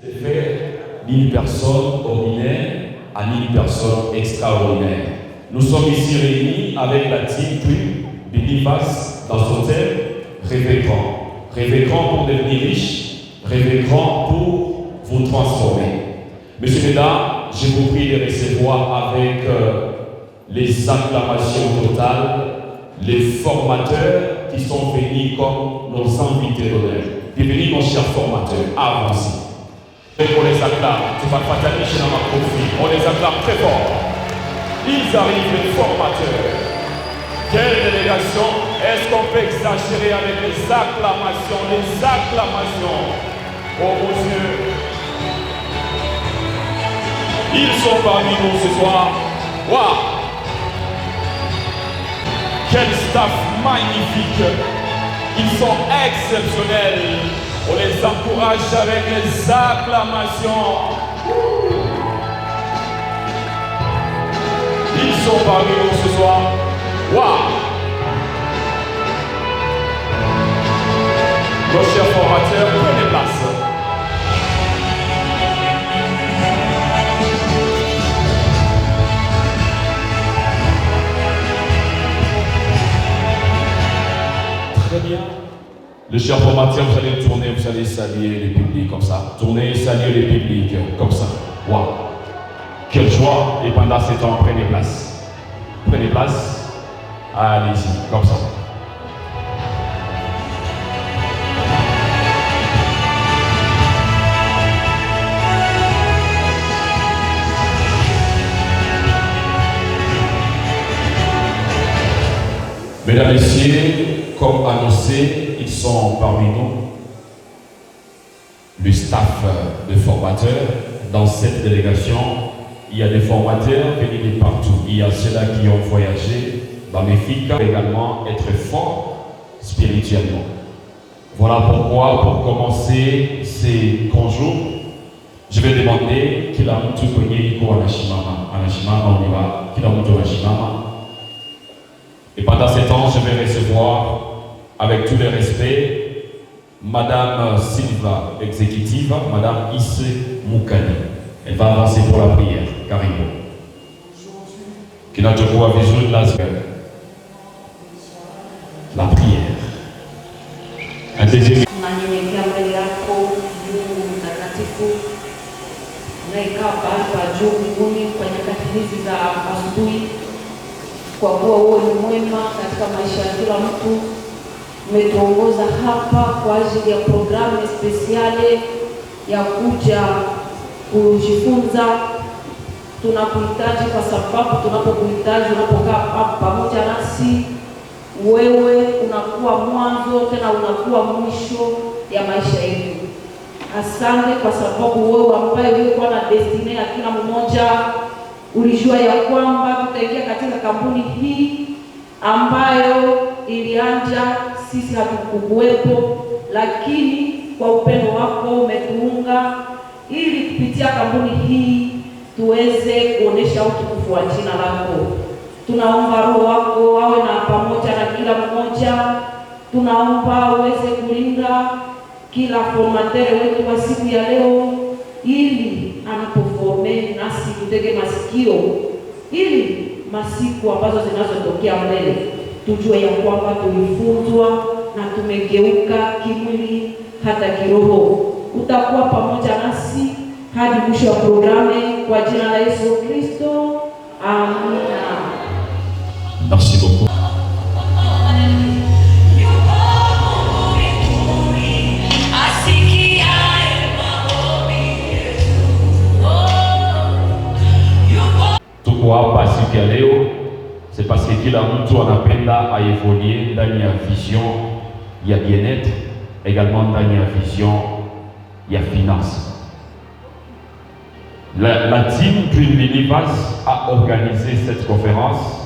C'est fait d'une personne ordinaire à une personne extraordinaire. Nous sommes ici réunis avec la team Twin Believers dans son thème Rêvez grand. Rêvez grand pour devenir riche, rêvez grand pour vous transformer. Messieurs et mesdames, je vous prie de recevoir avec les acclamations totales les formateurs qui sont venus comme nos invités d'honneur. Bienvenue mon cher formateur, avancez. On les acclame, tu vas pas t'anicher dans ma profil, on les acclame très fort. Ils arrivent, les formateurs. Quelle délégation? Est-ce qu'on peut exagérer avec les acclamations? Les acclamations. Oh mon Dieu. Ils sont parmi nous ce soir. Waouh! Quel staff magnifique! Ils sont exceptionnels. On les encourage avec les acclamations. Ils sont parmi nous ce soir. Waouh! Nos chers formateurs, prenez place. Très bien. Les chers formateurs, vous allez tourner, vous allez saluer les publics comme ça. Tournez, saluer les publics comme ça. Waouh! Quelle joie! Et pendant ce temps, prenez place. Prenez place. Allez-y, comme ça. Mesdames et messieurs, comme annoncé, ils sont parmi nous. Le staff de formateurs dans cette délégation. Il y a des formateurs venus de partout. Il y a ceux-là qui ont voyagé dans les FIC, également être forts spirituellement. Voilà pourquoi, pour commencer ces grands jours, je vais demander qu'il a tout payé pour Anashimama. Anashimama, on y va. Qu'il a tout Anashimama. Et pendant ce temps, je vais recevoir, avec tout le respect, Madame Silva, exécutive, Madame Isse Moukani. Elle va avancer pour la prière. Carrément. Qu'il a toujours à vision de la prière. Un deuxième. Nanyenyekea mbele yako Mungu mtakatifu unayekaa pahali pa juu mbinguni kwa nyakati hizi za asubuhi, kwa kuwa wewe ni mwema katika maisha ya kila mtu. Umetuongoza hapa kwa ajili ya programu spesiale ya kuja kujifunza. Tunakuhitaji kwa sababu tunapokuhitaji, unapokaa hapa pamoja nasi, wewe unakuwa mwanzo tena unakuwa mwisho ya maisha yetu. Asante kwa sababu wewe ambaye ulikuwa na destiny ya kila mmoja, ulijua ya kwamba tutaingia katika kampuni hii ambayo ilianza sisi hatukuwepo, lakini kwa upendo wako umetuunga ili kupitia kampuni hii tuweze kuonesha utukufu wa jina lako. Tunaomba Roho wako awe na pamoja na kila mmoja. Tunaomba uweze kulinda kila formateur wetu wa siku ya leo, ili anapoforme nasi tutege masikio, ili masiku ambazo zinazotokea mbele tujue ya kwamba tulifunzwa na tumegeuka kimwili hata kiroho. Utakuwa pamoja nasi hadi mwisho wa programu kwa jina la Yesu Kristo. Amina. Merci beaucoup. Tuko hapa siku ya leo, c'est parce que kila mtu anapenda aevoluer ndani ya vision ya bien-être, également ndani ya vision ya finance. La team Twin Believers a organisé cette conférence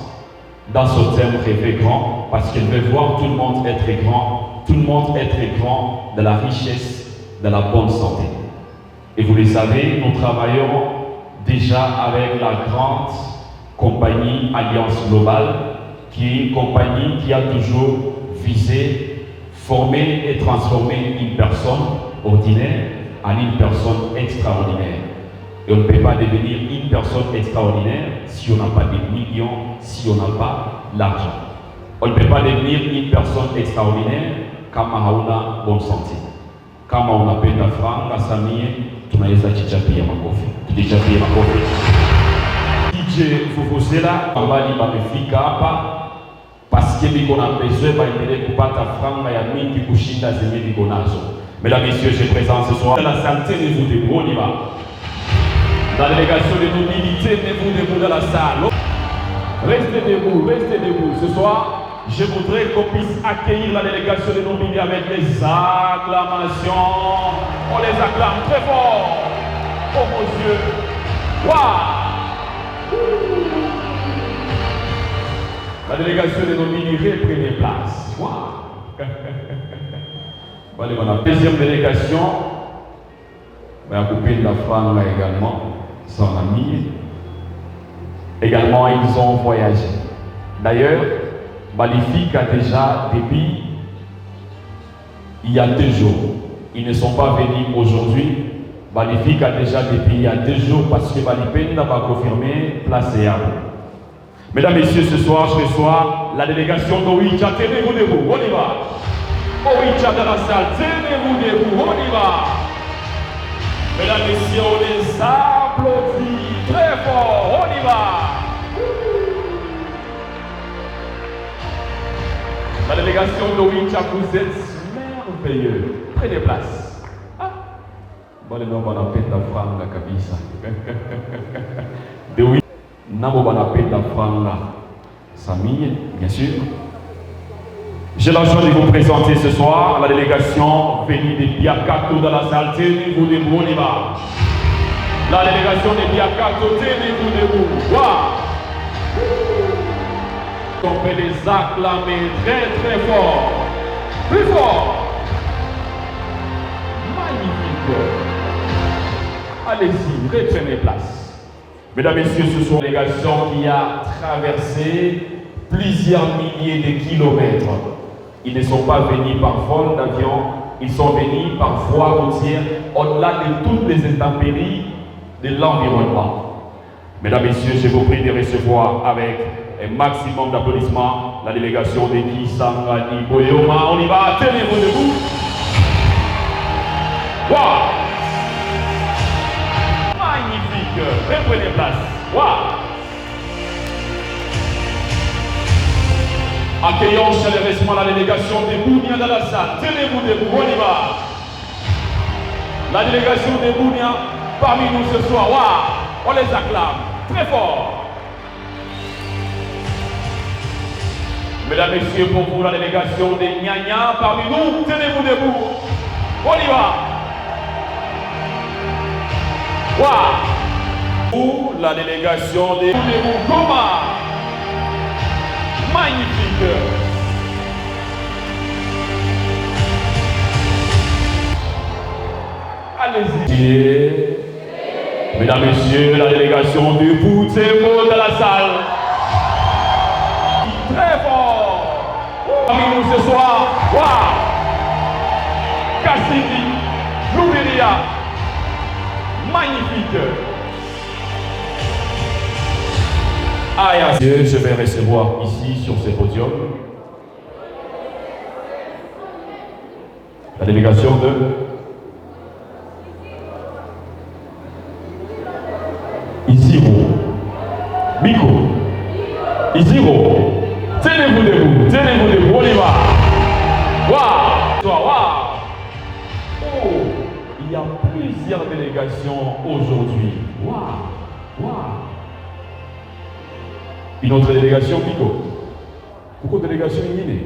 dans ce thème Rêver grand, parce qu'elle veut voir tout le monde être grand, tout le monde être grand de la richesse, de la bonne santé. Et vous le savez, nous travaillons déjà avec la grande compagnie Alliance Globale, qui est une compagnie qui a toujours visé former et transformer une personne ordinaire en une personne extraordinaire. Et on ne peut pas devenir une personne extraordinaire si on n'a pas des millions, si on n'a pas l'argent. On ne peut pas devenir une personne extraordinaire kama hauna bonne santé. Kama unapenda franga samie, tunaweza jichapia makofi. Tujichapie makofi. DJ Fufuzela ambali bamefika hapa parce que biko na besoin baendelee kupata franga ya mingi kushinda zenye biko nazo. Mesdames, Messieurs, je présente ce soir la santé de vous debout, on y va. La délégation de nobilité, mettez-vous debout dans la salle. Restez debout. Ce soir, je voudrais qu'on puisse accueillir la délégation de nobilité avec les acclamations. On les acclame très fort. Oh mon Dieu. Waouh. La délégation de nobilité, prenez place. Waouh. Allez, on a la deuxième délégation. On va couper de la femme également. Son ami. Également, ils ont voyagé. D'ailleurs, Balifik a déjà, depuis il y a 2 jours, ils ne sont pas venus aujourd'hui. Balifik a déjà, depuis il y a 2 jours, parce que Balipenda n'a pas confirmé, placé à vous. Mesdames, Messieurs, ce soir, je reçois la délégation d'Oïcha. Tenez-vous debout, on y va. Oïcha dans la salle, tenez-vous debout, on y va. Mesdames, Messieurs, on les applaudit très fort, on y va. La délégation d'Oïcha, vous êtes merveilleux. Prenez place. Bon, les noms, on appelle la femme, la cabisa. De oui, Namo, on appelle la femme, la famille, bien sûr. J'ai la joie de vous présenter ce soir la délégation venue de Biakato dans la salle. Tenez-vous debout, on y va. La délégation de Biakato, tenez-vous debout. Waouh! On peut les acclamer très fort. Plus fort. Magnifique. Allez-y, reprenez place. Mesdames, Messieurs, ce sont une délégation qui a traversé plusieurs milliers de kilomètres. Ils ne sont pas venus par vol d'avion, ils sont venus par voie routière, au-delà de toutes les intempéries de l'environnement. Mesdames, Messieurs, je vous prie de recevoir avec un maximum d'applaudissements la délégation de Kisangani Boyoma. On y va, tenez-vous debout. Waouh! Magnifique! Reprenez place. Waouh! Accueillons chaleureusement la délégation de Bounia dans la salle. Tenez-vous debout, on y va. La délégation de Bounia parmi nous ce soir. Waouh! On les acclame très fort. Mesdames, Messieurs, pour vous, la délégation de Nyanya parmi nous. Tenez-vous debout. On y va. Waouh! Pour la délégation de Goma. Magnifique. Allez-y. Mesdames, Messieurs, la délégation du Poutempo dans la salle. Très fort. Parmi nous ce soir. Waouh. Cassini. Louveria. Magnifique. Je vais recevoir ici sur ce podium la délégation de Isiro. Miko. Isiro. Tenez-vous debout, on y va. Waouh! Oh, il y a plusieurs délégations aujourd'hui. Waouh! Une autre délégation, Miko. Pourquoi délégation Yine?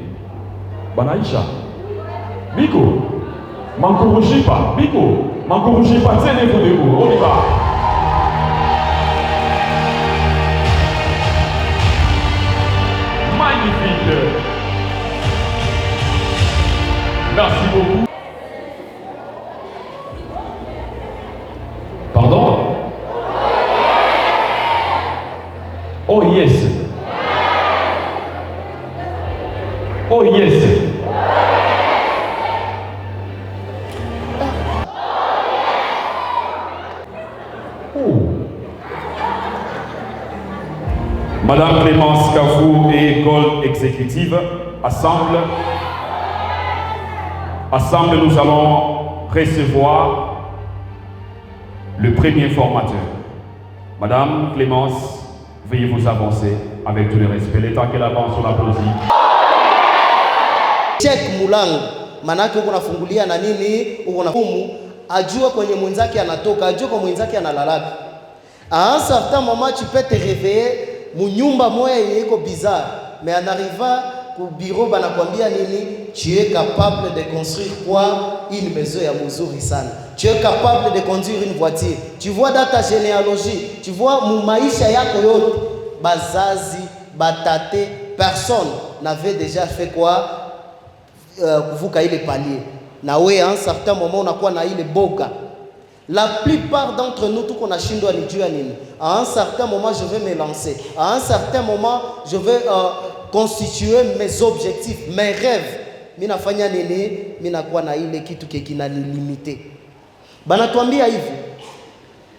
Banaïcha. Miko. Mankurujipa. Miko. Mankurujipa, tenez-vous debout. On y va. Magnifique. Merci beaucoup. Pardon? Oh yes. Oh yes. Madame Clémence Kafou et École exécutive, ensemble, nous allons recevoir le premier formateur. Madame Clémence, veuillez vous avancer avec tout le respect. Le temps qu'elle avance, on l'applaudit. Check mulango, manake uko nafungulia na nini, uko na fumu, ajue kwenye mwenzake anatoka, ajue kwa mwenzake analalaka. À un certain moment, tu peux te réveiller, mon nyumba moya iko bizarre, mais en arrivant au bureau, banakwambia nini, tu es capable de construire quoi? Une maison ya muzuri sana. Tu es capable de conduire une voiture. Tu vois dans ta généalogie, tu vois mu maisha yako yote, bazazi, batate, personne n'avait déjà fait quoi? Kuvuka ile palier. Na we à un certain moment unakuwa na ile boga. La plupart d'entre nous, tout qu'on a shindwa ni juu ya nini? À un certain moment, je vais me lancer. À un certain moment, je vais constituer mes objectifs, mes rêves. Mina fanya nini? Mina kuwa na ile kitu kina ni limité. Banatuambia hivi.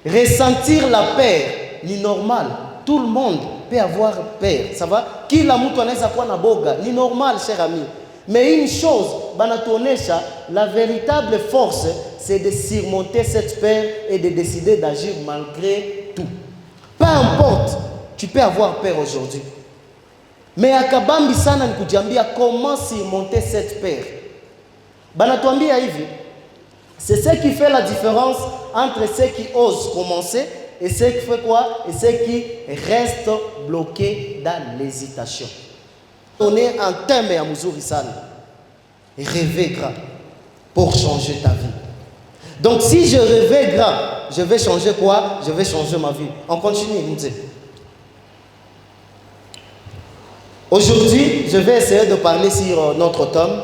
Ressentir la peur ni normal. Tout le monde peut avoir peur. Ça va? Kila mtu anaweza kuwa na boga. Ni normal, cher ami. Mais une chose, banatuonesha, la véritable force, c'est de surmonter cette peur et de décider d'agir malgré tout. Peu importe, tu peux avoir peur aujourd'hui. Mais akabambi sana ni kujiambia comment surmonter cette peur. Banatuambia hivi, c'est ce qui fait la différence entre ceux qui osent commencer et ceux qui fait quoi? Et ceux qui restent bloqués dans l'hésitation. On est en thème à muzuri sana. Rêver grand pour changer ta vie. Donc si je rêvais grand, je vais changer quoi? Je vais changer ma vie. On continue, nous dit. Aujourd'hui, je vais essayer de parler sur notre thème.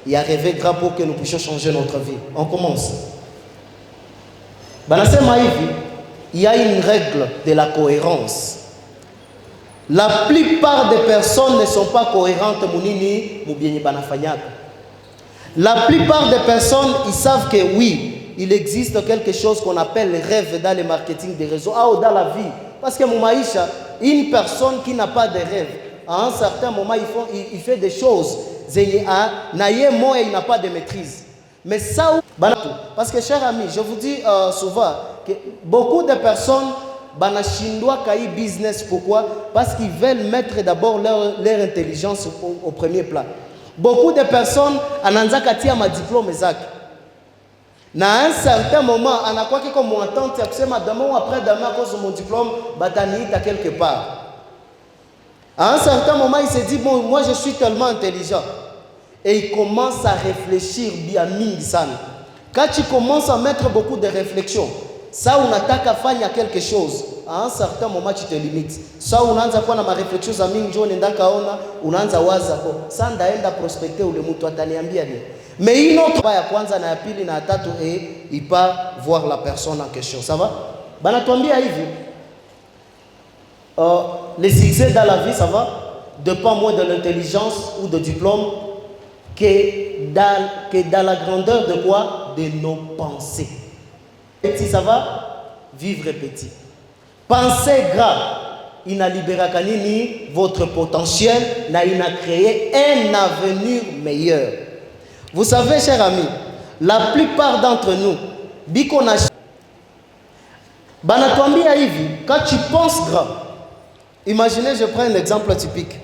Il y a rêver grand pour que nous puissions changer notre vie. On commence. Il y a une règle de la cohérence. La plupart des personnes ne sont pas cohérentes. La plupart des personnes, ils savent que oui, il existe quelque chose qu'on appelle le rêve dans le marketing des réseaux, ou dans la vie. Parce que Moumaïcha, une personne qui n'a pas de rêve, à un certain moment, il fait des choses. Il n'a pas de maîtrise. Mais ça, parce que, chers amis, je vous dis souvent que beaucoup de personnes banashindwa kai business. Pourquoi? Parce qu'ils veulent mettre d'abord leur intelligence au premier plan. Beaucoup de personnes ananza katia ma diplôme zake. Na un certain moment anakuwa kiko mwantante ya kusema demain ou après demain à cause de mon diplôme bataniita quelque part. À un certain moment il se dit bon moi je suis tellement intelligent et il commence à réfléchir bien mingi sana. Quand tu commences à mettre beaucoup de réflexion, ça unataka fanya quelque chose, à un certain moment tu te limites. Ça unaanza kuwa na ma réflexion za mingi njoo nenda kaona, unaanza waza ko sasa ndaenda prospecter ule mtu ataniambia nini. Mais une autre ya kwanza na ya pili na ya tatu il pas voir la personne en question. Ça va? Banatuambia hivi. Les succès dans la vie, ça va? Dépend moins de l'intelligence ou de diplôme que dans la grandeur de quoi? De nos pensées. Petit, ça va? Vivre petit. Pensez grand. Il a libéré kanini votre potentiel, il a créé un avenir meilleur. Vous savez, chers amis, la plupart d'entre nous, bikona banatuambia hivi, quand tu penses grand, imaginez, je prends un exemple typique.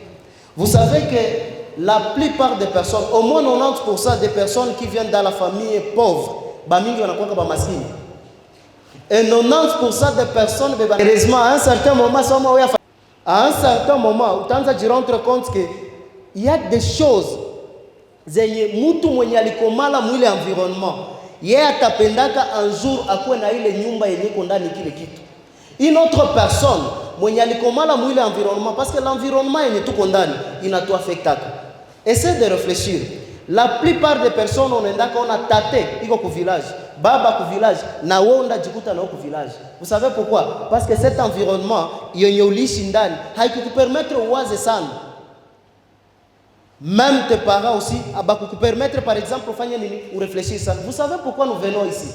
Vous savez que la plupart des personnes, au moins 90% des personnes qui viennent dans la famille pauvre, bamingi wanakuwa ba maskini. Et 90% des personnes, heureusement, à un certain moment, tu te rends compte qu'il y a des choses, zenye mutu mwenye alikomala mwile environnement, yeye atapendaka un jour akuwe na ile nyumba yenye kondani kile kitu. Une autre personne mwenye alikomala mwile environnement, parce que l'environnement yenye tu kondani inatu affectaka. Essaie de réfléchir. La plupart des personnes on a tate iko ku village, baba ku village, na wonda jikuta na ku village. Vous savez pourquoi? Parce que cet environnement yenye ulishi ndani haikukupermettre uwaze sana. Même tes parents aussi, abaku permettre par exemple ou réfléchir ça. Vous savez pourquoi nous venons ici?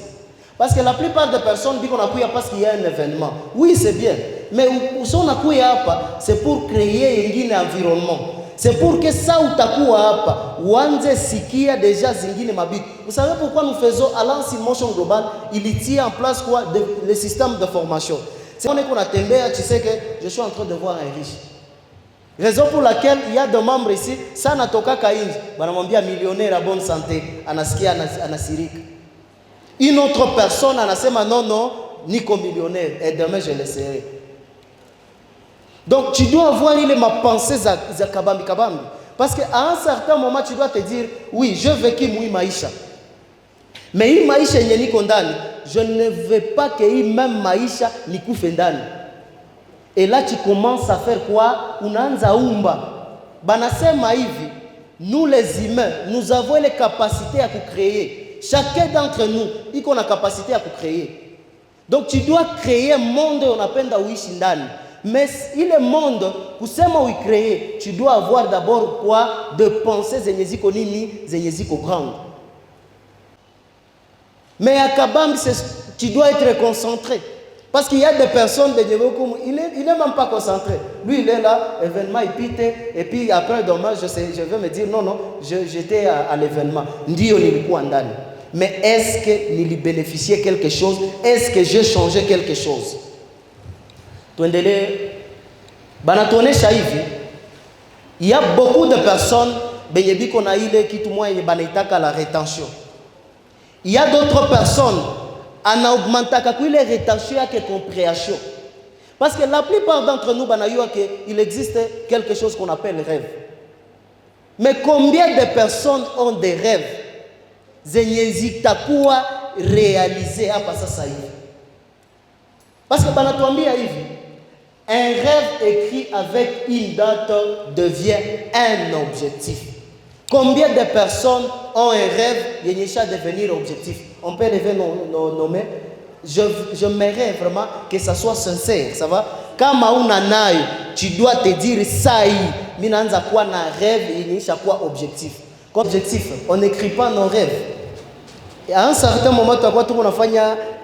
Parce que la plupart des personnes disent qu'on a parce qu'il y a un événement. Oui, c'est bien. Mais usona kuya hapa, c'est pour créer yengine environnement. C'est pour que ça utakuwa hapa, uanze sikia déjà zingine mabitu. Vous savez pourquoi nous faisons Alliance in Motion Global? Il tient en place quoi? Le système de formation. C'est qu'on a tembea, tu sais que je suis en train de voir un riche. Raison pour laquelle il y a des membres ici, ça natoka kainji, banamwambia millionnaire à bonne santé, anasikia anasirika. Une autre personne anasema non, niko millionnaire et demain je le serai. Donc tu dois avoir ma pensée za kabambi kabambi, parce qu'à un certain moment tu dois te dire oui, je vécu mui maisha. Mais hii maisha yenye niko ndani, je ne veux pas que hii même maisha nikufe ndani. Et là, tu commences à faire quoi? Unaanza umba. Banasema hivi, nous les humains, nous avons les capacités à créer. Chacun d'entre nous, il a la capacité à créer. Donc, tu dois créer un monde, on appelle uishi ndani. Mais il est monde, pour ce moment créer, tu dois avoir d'abord quoi? De pensées zenyeziko nini, zenyeziko grande. Mais à Kabambi, tu dois être concentré. Parce qu'il y a des personnes, il n'est même pas concentré. Lui, il est là, événement, il pite, et puis après, demain, je vais me dire, non, j'étais à l'événement. Mais est-ce que il bénéficiait quelque chose? Est-ce que j'ai changé quelque chose? Il y a beaucoup de personnes, la rétention. Il y a d'autres personnes, on a augmenté la rétention et la compréhension. Parce que la plupart d'entre nous, il existe quelque chose qu'on appelle rêve. Mais combien de personnes ont des rêves? Zenyezitakuwa réaliser à passer ça. Parce que un rêve écrit avec une date devient un objectif. Combien de personnes ont un rêve de devenir objectif? On peut rêver nommer. Je m'aimerais vraiment que ça soit sincère, ça va? Quand tu dois te dire ça, minanza quoi na rêve et quoi objectif. Objectif, on n'écrit pas nos rêves. Et à un certain moment, tu as tout le monde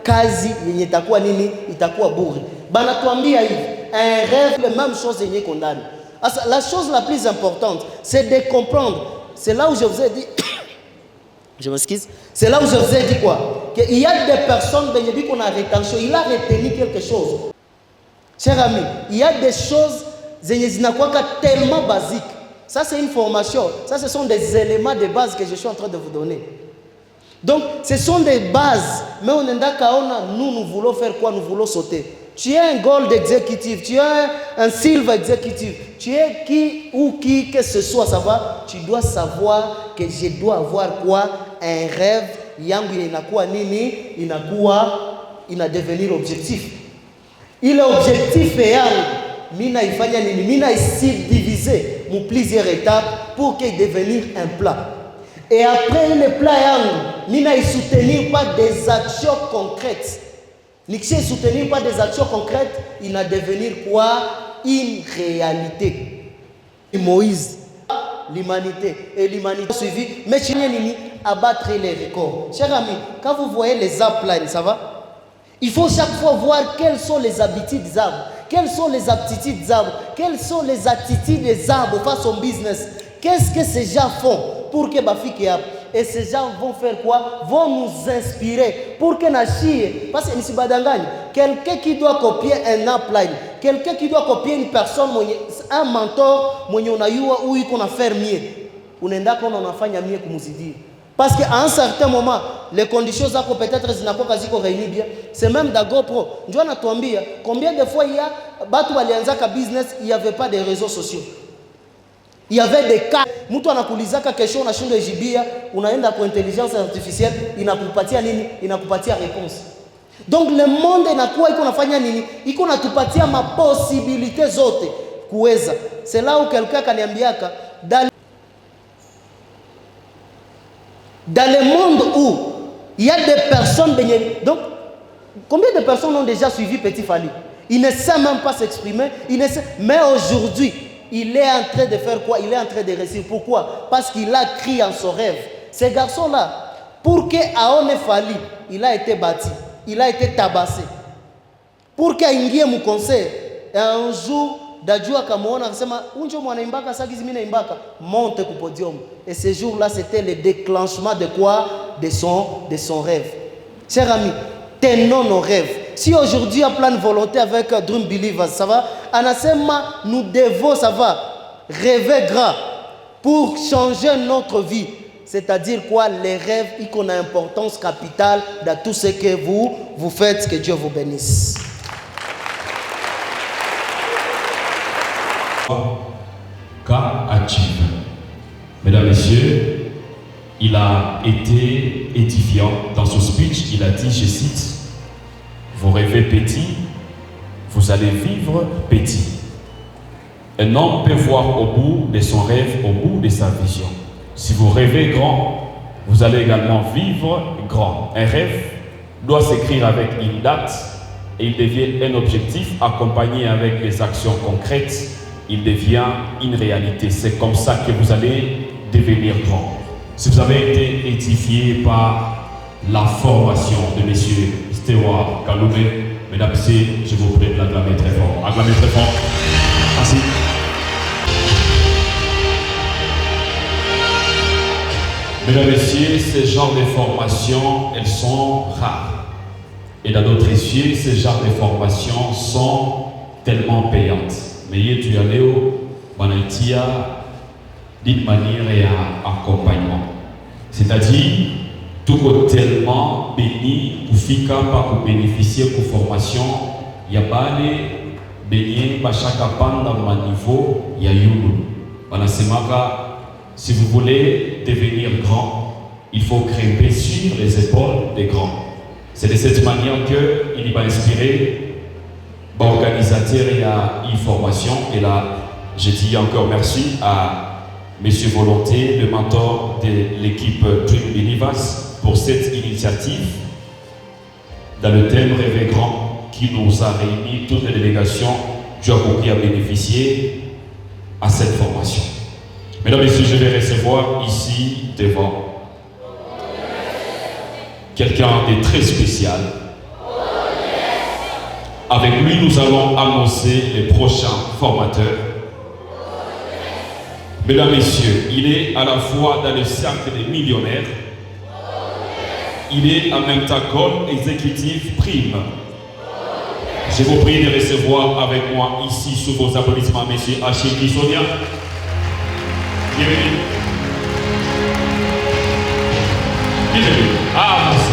kazi yenye itakuwa nini, itakuwa bure. Bana tuambia hivi, un rêve, la même chose yenye condamne. La chose la plus importante, c'est de comprendre. C'est là où je vous ai dit, je m'excuse, c'est là où je vous ai dit quoi? Qu'il y a des personnes, qu'on a rétention, il a retenu quelque chose. Cher ami, il y a des choses tellement basiques. Ça, c'est une formation. Ça, ce sont des éléments de base que je suis en train de vous donner. Donc, ce sont des bases. Mais on est d'accord, nous voulons faire quoi? Nous voulons sauter. Tu es un gold exécutif, tu es un silver exécutif, tu es qui ou qui que ce soit, ça va? Tu dois savoir que je dois avoir quoi? Un rêve, yangu inakuwa nini? Ina devenir objectif. Il est objectif yangu. Mina ifanya nini? Mina subdiviser mon plusieurs étapes pour qu'il devenir un plat. Et après le plat yangu, mina soutenir pas des actions concrètes. Ni soutenir pas des actions concrètes, il va devenir quoi? Une réalité. Moïse, l'humanité. Et l'humanité suivi. Mais tu n'as abattre les records. Chers amis, quand vous voyez les uplines, ça va? Il faut chaque fois voir quelles sont les habitudes des arbres. Quelles sont les aptitudes des arbres? Quelles sont les attitudes des arbres face au business? Qu'est-ce que ces gens font pour que Bafiki a? Et ces gens vont faire quoi? Vont nous inspirer pour que Nachi, parce que ici badangani, quelqu'un qui doit copier un upline, quelqu'un qui doit copier une personne, un mentor, on a eu où il a fait mieux, on a mieux que Mouzidi. Parce qu'à un certain moment, les conditions peut-être réunies bien. C'est même d'Ago Pro. Je vais te dire combien de fois il y a business, il n'y avait pas de réseaux sociaux. Il y avait des cas, mtu anakulizaka kesho unashindwa jibia, unaenda kwa intelligence artificielle, inakupatia nini? Inakupatia réponse. Donc le monde inakuwa iko nafanya nini? Iko natupatia maposibilité zote kuweza. C'est là où quelqu'un kaniambiaka dans le monde où il y a des personnes donc combien de personnes ont déjà suivi Petit Fally? Il ne sait même pas s'exprimer, mais aujourd'hui il est en train de faire quoi? Il est en train de réussir. Pourquoi? Parce qu'il a crié en son rêve. Ces garçons-là, pour qu'Aone Fally, il a été bâti, il a été tabassé. Pour qu'Aingie mon concert, Et un jour, Dadju akamwona akasema unjo mwanaimbaka sagizi mimi naimbaka, monte ku podium. Et ce jour-là, c'était le déclenchement de quoi? De son rêve. Chers amis, tenons nos rêves. Si aujourd'hui il y a plein de volonté avec Dream Believers, ça va? Anasema, nous devons, ça va, rêver grand pour changer notre vie. C'est-à-dire quoi? Les rêves, ils ont une importance capitale dans tout ce que vous faites. Que Dieu vous bénisse. Mesdames, Messieurs, il a été édifiant dans son speech. Il a dit, je cite, vous rêvez petit, vous allez vivre petit. Un homme peut voir au bout de son rêve, au bout de sa vision. Si vous rêvez grand, vous allez également vivre grand. Un rêve doit s'écrire avec une date et il devient un objectif accompagné avec des actions concrètes. Il devient une réalité. C'est comme ça que vous allez devenir grand. Si vous avez été édifié par la formation de M. Stewart Kaloumé, mesdames et messieurs, je vous prie de l'acclamer très fort. Acclamez très fort. Merci. Mesdames et messieurs, ce genre de formations, elles sont rares. Et dans d'autres yeux, ce genre de formations sont tellement payantes. Mais tu y allais au Banaitia d'une manière et un accompagnement. C'est-à-dire, tout est tellement béni pour fika pas pour bénéficier de formation. Il y a pas les bénis par chaque pan dans le niveau, il y a eu. Si vous voulez devenir grand, il faut grimper sur les épaules des grands. C'est de cette manière qu'il va inspirer l'organisateur et à une formation. Et là, je dis encore merci à M. Volonté, le mentor de l'équipe Dream Believers, pour cette initiative dans le thème Rêver grand qui nous a réunis toutes les délégations. Dieu a compris à bénéficier à cette formation. Mesdames et messieurs, je vais recevoir ici devant quelqu'un de très spécial. Avec lui, nous allons annoncer les prochains formateurs. Mesdames et messieurs, il est à la fois dans le cercle des millionnaires, il est en même temps comme exécutif prime. Je vous prie de recevoir avec moi ici sous vos applaudissements, monsieur Achille Sonia. Bienvenue. Bienvenue. Ah, merci.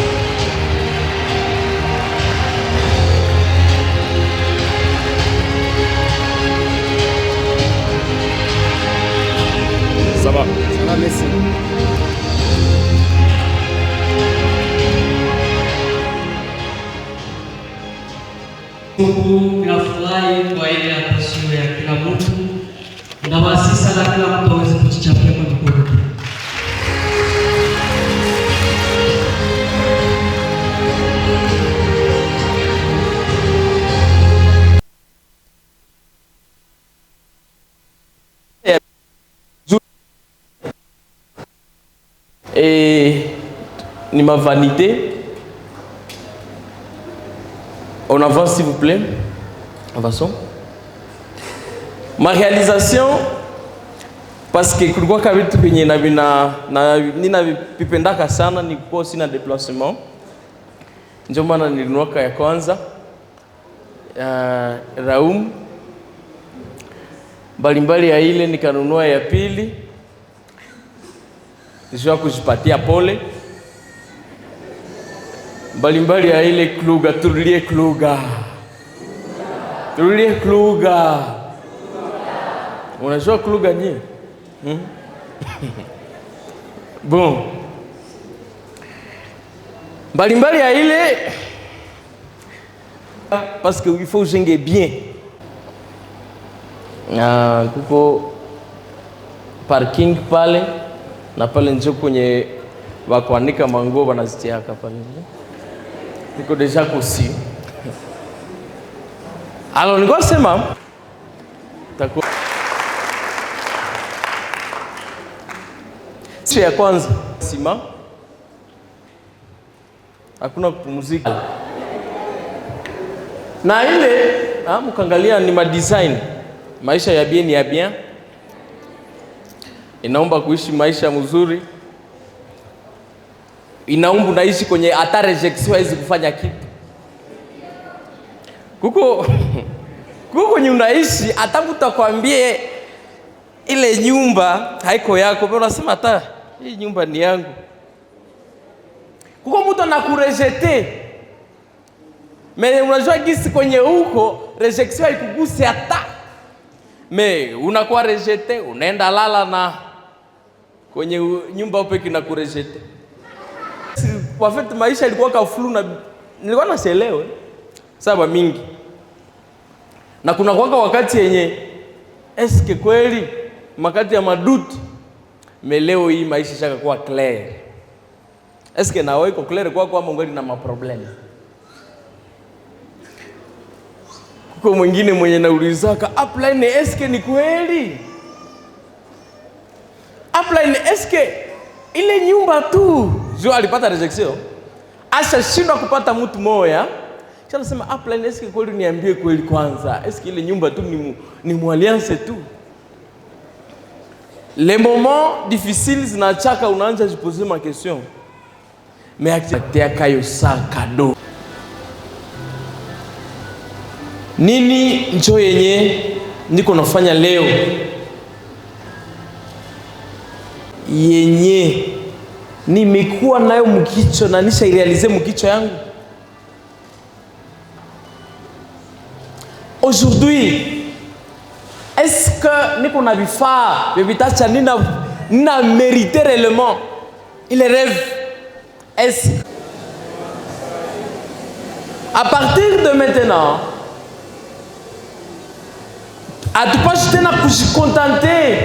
Ça va? Ça va, merci. Mungu nafurahi kwa ile apasio ya kila mtu na basi sana kila mtu aweze kujichapia kwa mikono. Et ni ma vanité. On avance s'il vous plaît. Avançons. Ma réalisation, parce que kulikuwa kavitu penye nina vipendaka sana nilikuwa sina déplacement. Ndio maana nilinunua ya kwanza Raum mbalimbali ya ile nikanunua ya pili. Nisha kujipatia pole. Mbalimbali ya ile Kluga, turulie Kluga. Turulie Kluga. Unajua Kluga nye? Bon. Mbalimbali ya ile parce qu'il faut jenge bien. Kuko parking pale na pale njo kwenye wakuanika manguo wanazitiaka pale. Niko deja kusi. Alors niko sema tako sisi ya kwanza sima hakuna kupumzika. Na ile mkangalia ni madesign. Maisha ya bien ni ya bien. Inaomba kuishi maisha mzuri. Inaomba unaishi kwenye hata rejection haiwezi kufanya kitu. Kuko kwenye unaishi hata mtu akwambie ile nyumba haiko yako, wewe unasema hata hii nyumba ni yangu. Kuko mtu anakurejete. Mais unajua gisi kwenye huko rejection haikugusi hata. Mais unakuwa rejete, unaenda lala na kwenye nyumba upe kina kurejete. Kwa fait maisha ilikuwa kaflu na nilikuwa naselewe sababu mingi. Na kuna kwaka wakati yenye eske kweli makati ya maduti meleo hii maisha shaka kuwa clear. Eske na wewe iko clear kwa mongoli na maproblem. Kuko mwingine mwenye naulizaka upline eske ni kweli? Upline eske ile nyumba tu jo alipata rejection. Asha shindwa kupata mtu moya. Kisha nasema upline eske kweli niambie kweli kwanza. Eske ile nyumba tu ni mwalianse tu. Les moments difficiles zinachaka unaanza jiposer ma question. Mais acteur kayo sa cadeau. Nini njo yenye niko nafanya leo? Yenye nimekuwa nayo mkicho na nisha irealize mkicho yangu. Aujourd'hui, est-ce que niko na vifaa vitacha nina mérité réellement il rêve? Est-ce à partir de maintenant hatupashi tena kujikontente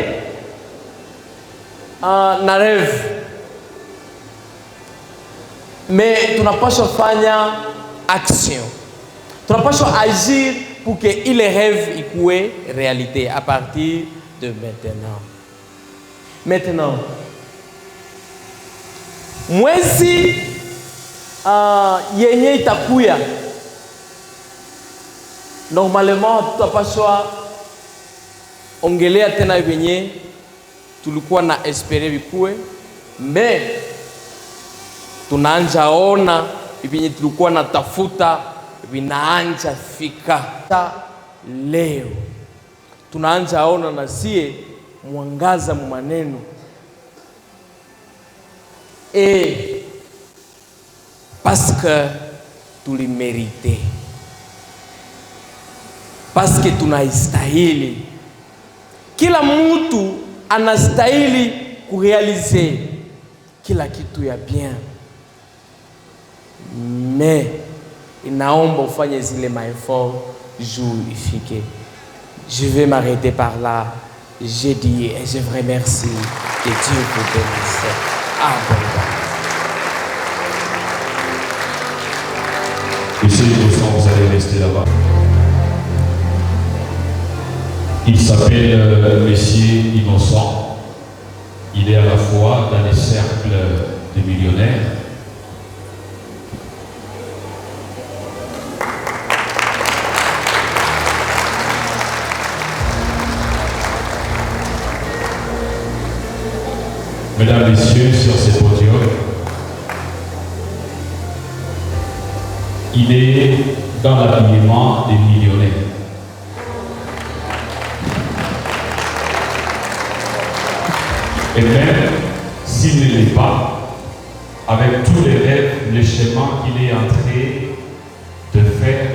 na rêve, mais tunapaswa fanya action, tunapaswa agir pour que il rêve ikuwe réalité à partir de maintenant. Maintenant, mwezi yenye itakuya normalement tutapaswa ongelea tena venye tulikuwa na espere vikue, mais tunaanja ona venye tulikuwa na tafuta vinaanja fika. Leo tunaanja ona na sie mwangaza mu maneno et parce que tulimérité, parce que tunaistahili. Kila mtu anastahili kurealize kila kitu ya bien, mais inaomba ufanye zile maefort jour ifike. Je vais m'arrêter par là. J'ai dit et je vous remercie. Que Dieu vous bénisse abondamment. Monsieur Innocent, vous allez rester là-bas. Il s'appelle Monsieur Innocent. Il est à la fois dans les cercles des millionnaires. Mesdames, Messieurs, sur ces podiums, il est dans l'habillement des millionnaires. Et même s'il ne l'est pas, avec tous les rêves, les schémas qu'il est en train de faire,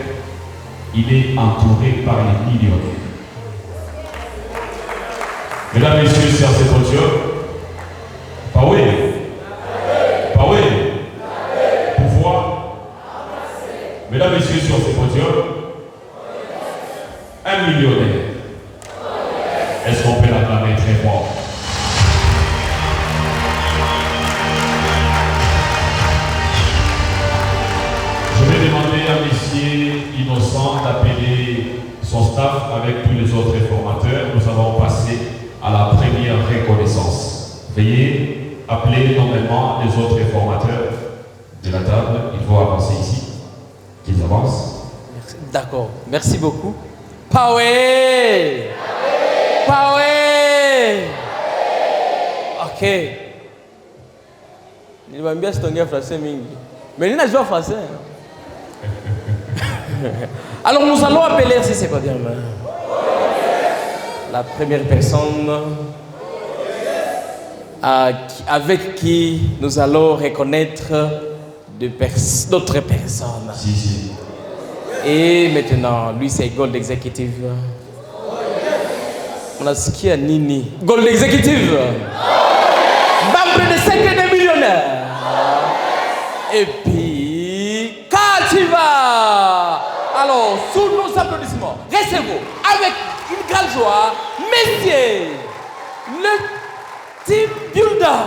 il est entouré par les millionnaires. Mesdames, Messieurs, sur ces podiums, Paoué, Paoué, pouvoir. Mesdames, Messieurs, sur ces podiums, un millionnaire. Est-ce qu'on peut l'acclamer très fort? Je vais demander à Monsieur Innocent d'appeler son staff avec tous les autres formateurs. Nous allons passer à la première reconnaissance. Veuillez appeler normalement les autres formateurs de la table. Il faut avancer ici. Qu'ils avancent. Merci. D'accord, merci beaucoup. Pawe! Pawe! Ok. Il va bien se tenir français, mais il n'a pas français. Alors nous allons appeler, si c'est pas bien, la première personne avec qui nous allons reconnaître d'autres personnes. Si. Et maintenant, lui c'est Gold Executive. On a ce qui est Nini. Gold Executive. Membre de 5 millionnaires. Et puis, Kativa. Alors, sous nos applaudissements, recevez-vous avec une grande joie, messieurs, le team builder,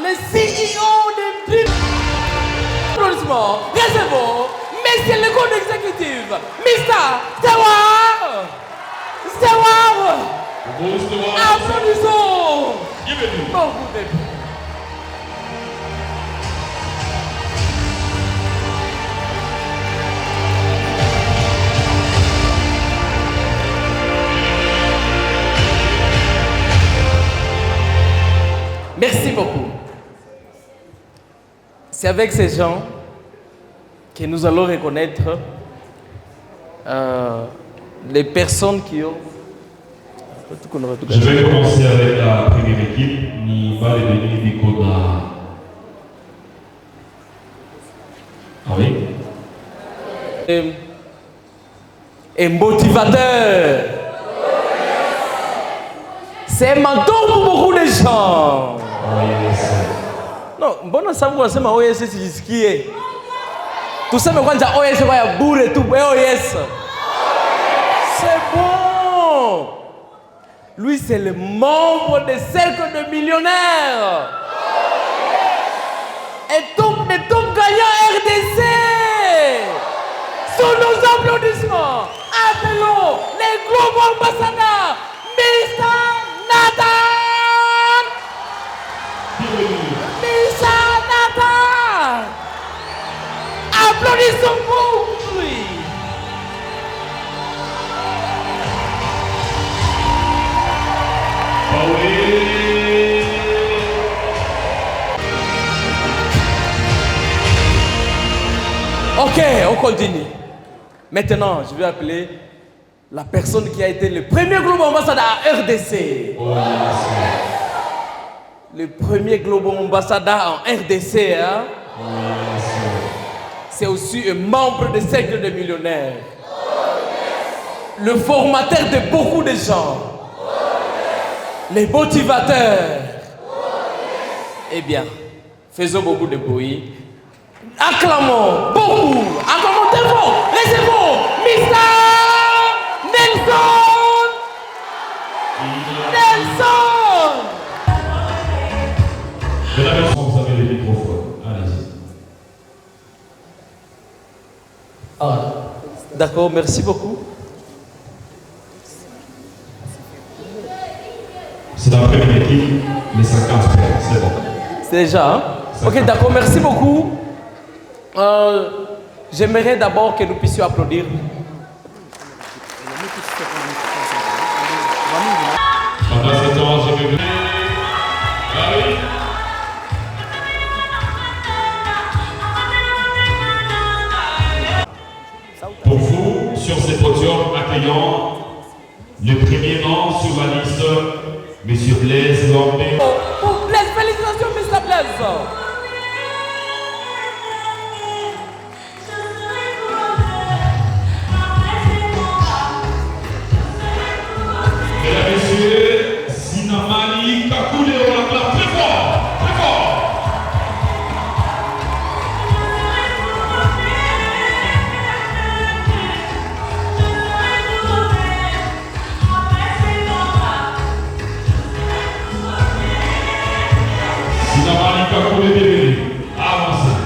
le CEO de Dream. Applaudissements, recevez-vous, messieurs le Gold Executive, Mr. Stewart. Applaudissons. Beaucoup de bien. Merci beaucoup. C'est avec ces gens que nous allons reconnaître les personnes qui ont... Je vais commencer avec la première équipe. Ni va devenir du Koda. Ah oui? Et motivateur. C'est un mentor pour beaucoup de gens. Non, mbona sababu unasema OS sijisikie? Tuseme kwanza OS kwa ya bure tu, OS. C'est bon. Lui c'est le membre des cercles de millionnaires. Et top gagnant RDC. Sous nos applaudissements, appelons les gros ambassadeurs, Mr. Nathan. Applaudissons pour lui. Ok, on continue. Maintenant, je vais appeler la personne qui a été le premier global ambassadeur à RDC. Oh, yes. Le premier global ambassadeur en RDC, hein? Oh, yes. C'est aussi un membre de cercle de millionnaires. Le formateur de beaucoup de gens. Les motivateurs. Eh bien, faisons beaucoup de bruit. Acclamons beaucoup. Acclamons très fort. Laissez-vous, Mr. Nelson. Nelson. Vous avez le microphone. Allez-y. Ah, d'accord, merci beaucoup. C'est la première équipe, les 50 frères, c'est bon. C'est déjà, hein? Ok, d'accord, merci beaucoup. J'aimerais d'abord que nous puissions applaudir. Pendant ce temps, je vais venir. Allez. Pour vous, sur ces podiums accueillants, le premier nom sur la liste, M. Blaise Lambé. Blaise, félicitations, Mr. Blaise. Mesdames et messieurs, Sinamani Kakule, on l'acclame très fort, très fort. Sinamani Kakule, bienvenue. Avancez.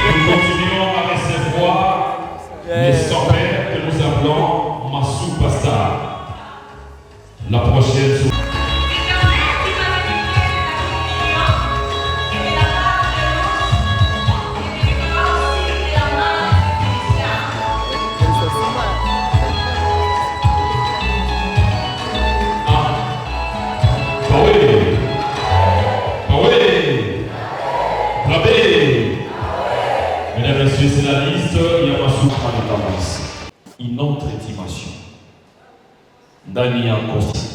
Nous continuons à recevoir les sans-pères que nous appelons Massou Pastar. La prochaine sous une autre intimation. Ndani ya kosi.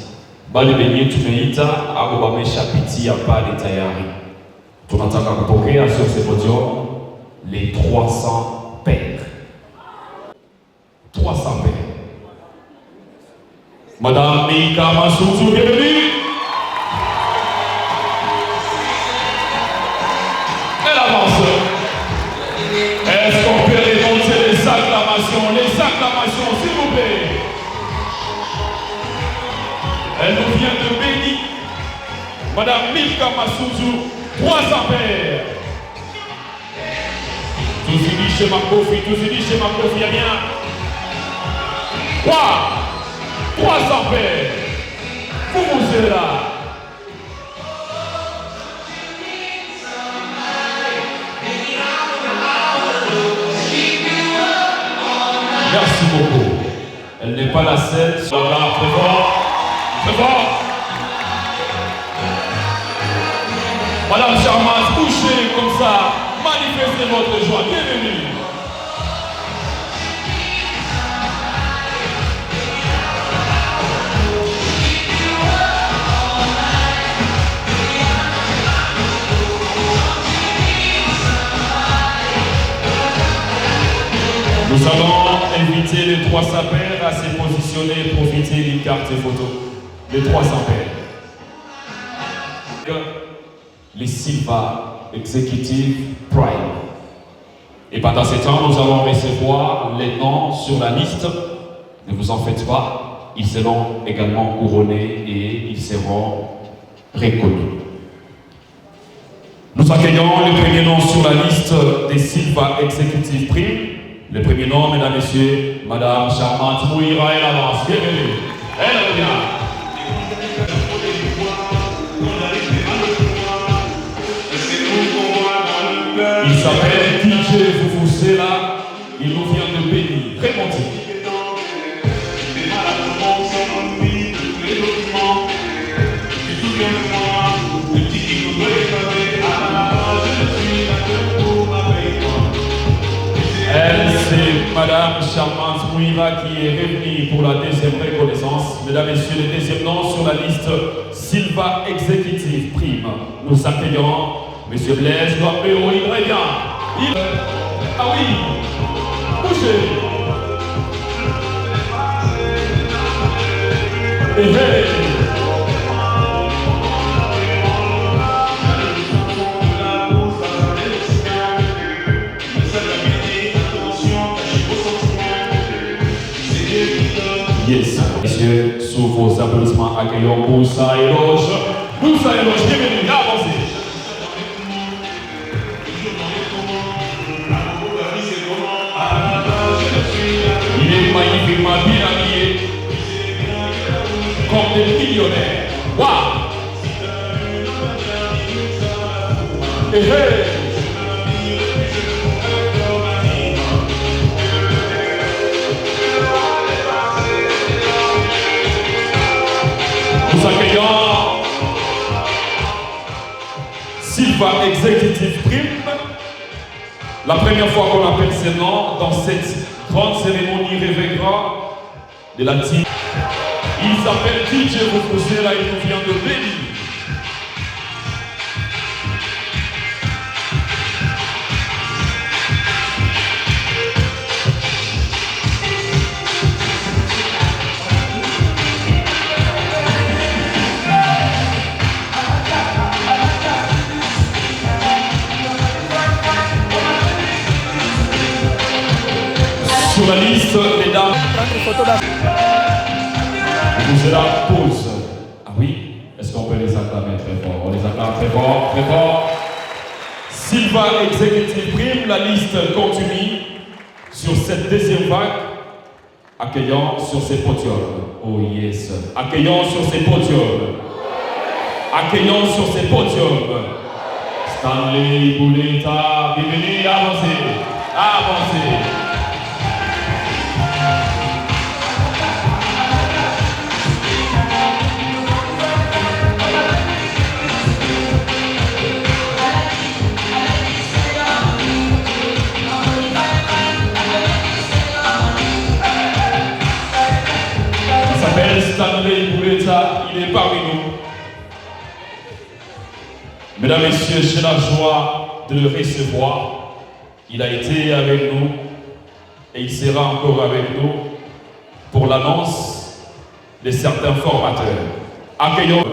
Bali benye tumeita au wameshapitia pale tayari. Tunataka kupokea sur ce podium les 300 pères. 300 pères. Madame Mika Masuzu, bienvenue. Elle avance. Est-ce qu'on peut remonter les acclamations? Les acclamations, s'il vous plaît. Elle nous vient de Béni. Madame Mika Masuzu, 300 pères. Tous unis chez Makofi, tous unis chez Makofi, il y a bien 300 pères. Vous êtes là. Merci beaucoup. Elle n'est pas la seule. Très fort. Très fort. Madame Charmante, couchez comme ça. Manifestez votre joie. Bienvenue. Nous allons inviter les 300 pères à se positionner et profiter d'une carte photo. Les 300 pères. Les Silva Executive Prime. Et pendant ce temps, nous allons recevoir les noms sur la liste. Ne vous en faites pas, ils seront également couronnés et ils seront reconnus. Nous accueillons le premier nom sur la liste des Silva Executive Prime. Le premier nom, mesdames et messieurs, Madame Charmante Mouira, elle avance. Bienvenue. Elle revient. Il s'appelle DJ Fufusela. Il nous vient de Béni. Remontez. Elle, c'est Madame Charmante Mouira qui est revenue pour la deuxième reconnaissance. Mesdames et messieurs, le deuxième nom sur la liste Silva Executive Prime. Nous accueillons Monsieur Blaise Noapéo, il revient. Ah oui, bougez. Hey. Yes, messieurs, sous vos applaudissements, accueillons Moussa Eloge. Moussa Eloge, bienvenue, avancez. Il est magnifiquement bien habillé, comme des millionnaires. Waouh! Hey, hey. Nous accueillons Silva Executive Prime. La première fois qu'on appelle ce nom dans cette grande cérémonie révérende de la team. Il s'appelle DJ Fufusela, il nous vient de Béni. Sur la liste, mesdames, vous la pause. Ah oui, est-ce qu'on peut les acclamer très fort? On les acclame très fort, très fort. Silva Executive Prime, la liste continue sur cette deuxième vague. Accueillons sur ces podiums. Oh yes. Accueillons sur ces podiums. Accueillons sur ces podiums. Stanley Bouleta, bienvenue, avancez. Avancez. parmi nous. Mesdames, Messieurs, j'ai la joie de le recevoir. Il a été avec nous et il sera encore avec nous pour l'annonce de certains formateurs. Accueillons,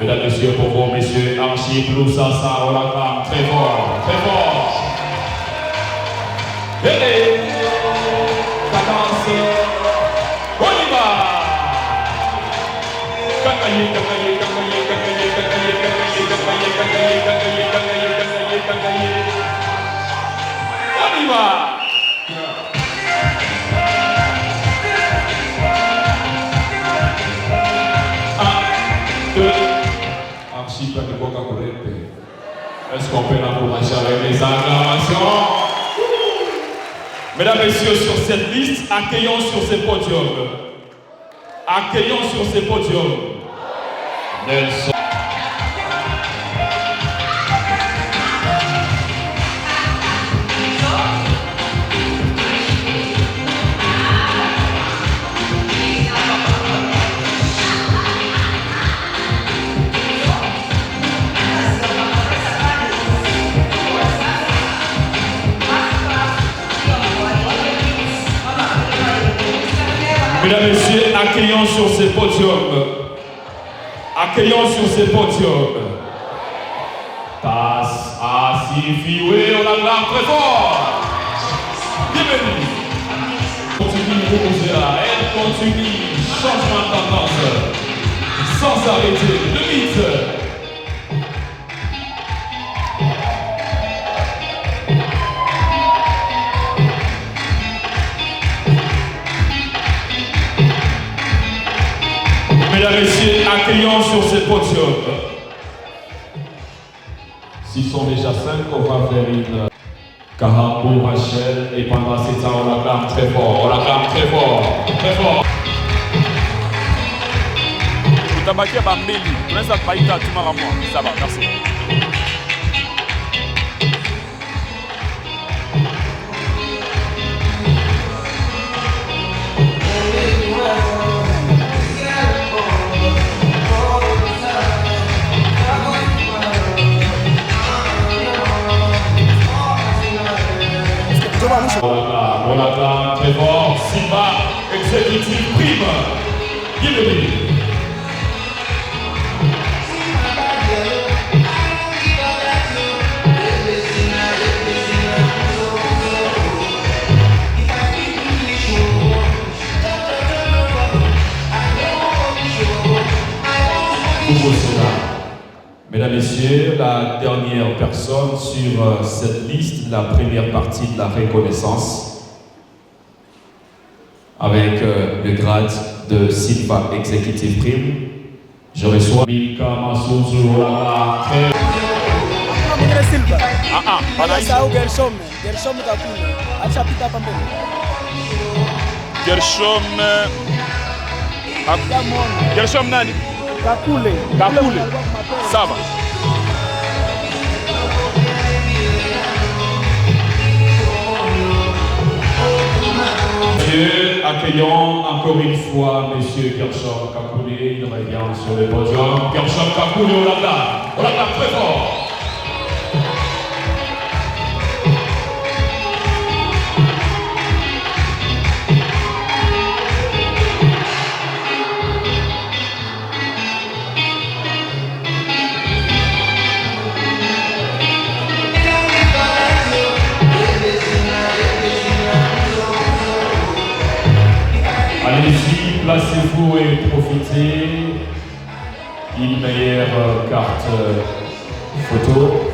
mesdames, messieurs, pour vous, messieurs, Archie, Ploussassa, Olakam, très fort, très fort. Hey, cadence, on y va. Kakaye, kakaye, kakaye, kakaye, kakaye, kakaye, kakaye, kakaye, kakaye, kakaye, kakaye, kakaye. On y va. Archie, pas de Coca-Cola. Est-ce qu'on peut l'encourager avec les acclamations? Mesdames, Messieurs, sur cette liste, accueillons sur ces podiums. Accueillons sur ces podiums. Nelson. Mesdames, Messieurs, accueillons sur ces podiums. Accueillons sur ces podiums. Tasse, Asifi, oui, on l'acclame très fort. Bienvenue. Continue, Rougera, elle continue. Changement de tendance. Sans arrêter. Le mythe. Mesdames, Messieurs, accueillons sur ce podium. S'ils sont déjà 5, on va faire une Carambou, Rachel, et pendant ce temps, on l'acclame très fort. On l'acclame très fort. Très fort. Utabakia Bambeli, tunaweza kupaita tuma la moi. Ça va, merci. On l'acclame très fort. Simba, exécutif prime. Bienvenue. Mesdames, Messieurs, la dernière personne sur cette liste, la première partie de la reconnaissance, avec le grade de Silva Executive Prime, je reçois Mika Masuzu. Gershom nani? Kakule. Ça va. Accueillons encore une fois Monsieur Gershom Kakule, il revient sur le podium. Gershom Kakule, on l'acclame très fort. Allez-y, placez-vous et profitez d'une meilleure carte photo.